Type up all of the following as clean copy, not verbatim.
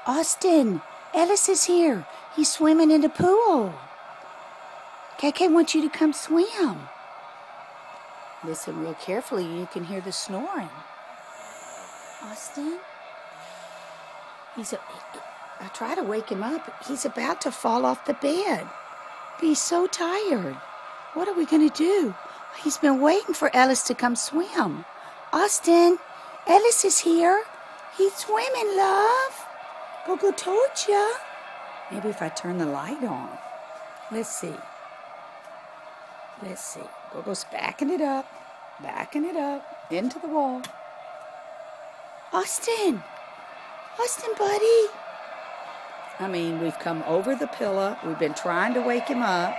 Austin, Ellis is here. He's swimming in the pool. KK wants you to come swim. Listen real carefully. You can hear the snoring. Austin? I try to wake him up. He's about to fall off the bed. He's so tired. What are we going to do? He's been waiting for Ellis to come swim. Austin, Ellis is here. He's swimming, love. Gogo told ya. Maybe if I turn the light on. Let's see. Gogo's backing it up, into the wall. Austin, buddy. We've come over the pillow. We've been trying to wake him up.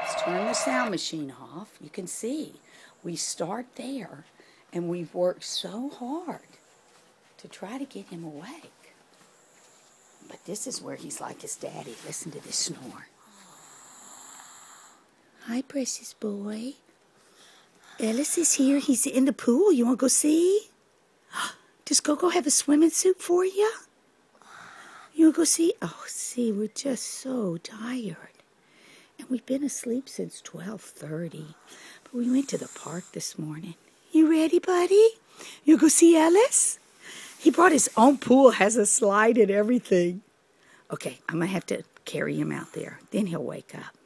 Let's turn the sound machine off. You can see we start there, and we've worked so hard to try to get him awake. But this is where he's like his daddy. Listen to this snore. Hi, precious boy. Ellis is here. He's in the pool. You want to go see? Does Gogo have a swimming suit for you? You want to go see? Oh, see, we're just so tired. And we've been asleep since 12:30. But we went to the park this morning. You ready, buddy? You go see Ellis? He brought his own pool, has a slide and everything. Okay, I'm going to have to carry him out there. Then he'll wake up.